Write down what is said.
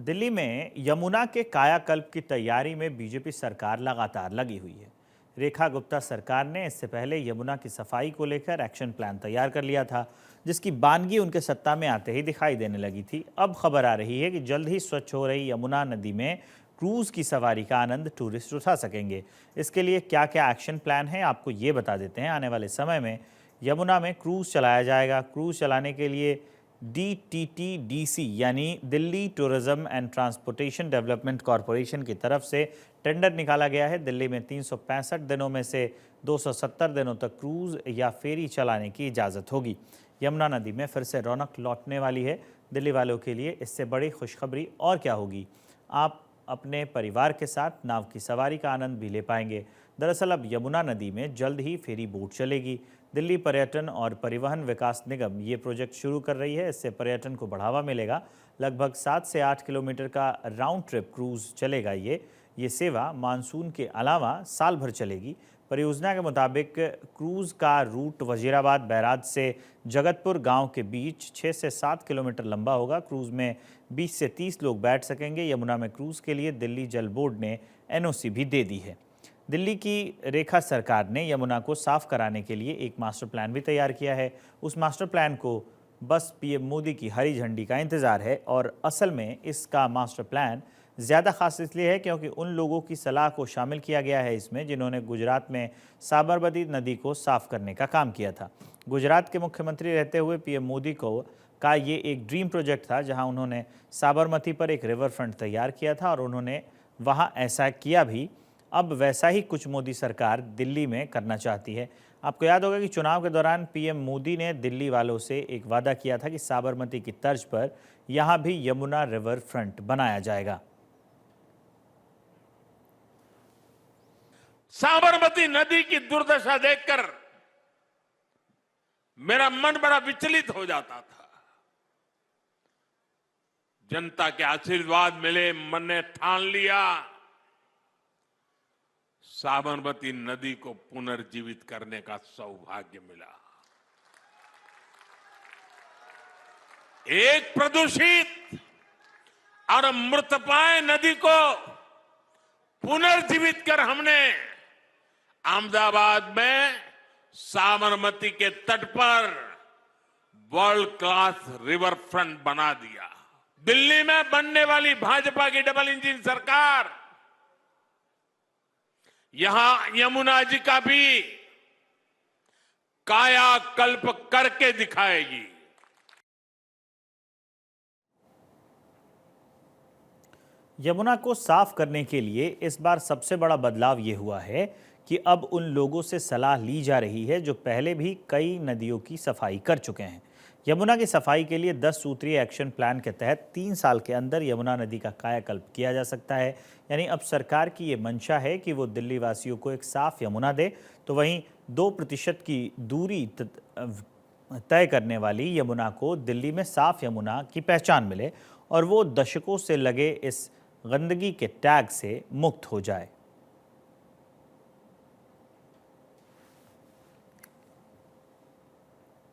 दिल्ली में यमुना के कायाकल्प की तैयारी में बीजेपी सरकार लगातार लगी हुई है। रेखा गुप्ता सरकार ने इससे पहले यमुना की सफाई को लेकर एक्शन प्लान तैयार कर लिया था, जिसकी बानगी उनके सत्ता में आते ही दिखाई देने लगी थी। अब खबर आ रही है कि जल्द ही स्वच्छ हो रही यमुना नदी में क्रूज की सवारी का आनंद टूरिस्ट उठा सकेंगे। इसके लिए क्या क्या एक्शन प्लान है, आपको ये बता देते हैं। आने वाले समय में यमुना में क्रूज चलाया जाएगा। क्रूज चलाने के लिए DTTDC यानी Delhi tourism and transportation development corporation की तरफ से टेंडर निकाला गया है। दिल्ली में 365 दिनों में से 270 दिनों तक क्रूज या फेरी चलाने की इजाज़त होगी। यमुना नदी में फिर से रौनक लौटने वाली है। दिल्ली वालों के लिए इससे बड़ी खुशखबरी और क्या होगी। आप अपने परिवार के साथ नाव की सवारी का आनंद भी ले पाएंगे। दरअसल अब यमुना नदी में जल्द ही फेरी बोट चलेगी। दिल्ली पर्यटन और परिवहन विकास निगम ये प्रोजेक्ट शुरू कर रही है। इससे पर्यटन को बढ़ावा मिलेगा। लगभग 7 से 8 किलोमीटर का राउंड ट्रिप क्रूज चलेगा। ये सेवा मानसून के अलावा साल भर चलेगी। परियोजना के मुताबिक क्रूज का रूट वजीराबाद बैराज से जगतपुर गांव के बीच 6 से 7 किलोमीटर लंबा होगा। क्रूज में 20 से 30 लोग बैठ सकेंगे। यमुना में क्रूज के लिए दिल्ली जल बोर्ड ने NOC भी दे दी है। दिल्ली की रेखा सरकार ने यमुना को साफ कराने के लिए एक मास्टर प्लान भी तैयार किया है। उस मास्टर प्लान को बस PM मोदी की हरी झंडी का इंतज़ार है। और असल में इसका मास्टर प्लान ज़्यादा खास इसलिए है क्योंकि उन लोगों की सलाह को शामिल किया गया है इसमें जिन्होंने गुजरात में साबरमती नदी को साफ करने का काम किया था। गुजरात के मुख्यमंत्री रहते हुए PM मोदी का ये एक ड्रीम प्रोजेक्ट था, जहां उन्होंने साबरमती पर एक रिवर फ्रंट तैयार किया था और उन्होंने वहां ऐसा किया भी। अब वैसा ही कुछ मोदी सरकार दिल्ली में करना चाहती है। आपको याद होगा कि चुनाव के दौरान PM मोदी ने दिल्ली वालों से एक वादा किया था कि साबरमती की तर्ज पर यहां भी यमुना रिवर फ्रंट बनाया जाएगा। साबरमती नदी की दुर्दशा देखकर मेरा मन बड़ा विचलित हो जाता था। जनता के आशीर्वाद मिले, मन ने ठान लिया साबरमती नदी को पुनर्जीवित करने का सौभाग्य मिला। एक प्रदूषित और मृतप्राय नदी को पुनर्जीवित कर हमने अहमदाबाद में साबरमती के तट पर वर्ल्ड क्लास रिवर फ्रंट बना दिया। दिल्ली में बनने वाली भाजपा की डबल इंजन सरकार यहां यमुना जी का भी कायाकल्प करके दिखाएगी। यमुना को साफ करने के लिए इस बार सबसे बड़ा बदलाव ये हुआ है कि अब उन लोगों से सलाह ली जा रही है जो पहले भी कई नदियों की सफाई कर चुके हैं। यमुना की सफाई के लिए 10 सूत्रीय एक्शन प्लान के तहत 3 साल के अंदर यमुना नदी का कायाकल्प किया जा सकता है। यानी अब सरकार की ये मंशा है कि वो दिल्ली वासियों को एक साफ यमुना दे, तो वहीं 2% की दूरी तय करने वाली यमुना को दिल्ली में साफ यमुना की पहचान मिले और वो दशकों से लगे इस गंदगी के टैग से मुक्त हो जाए।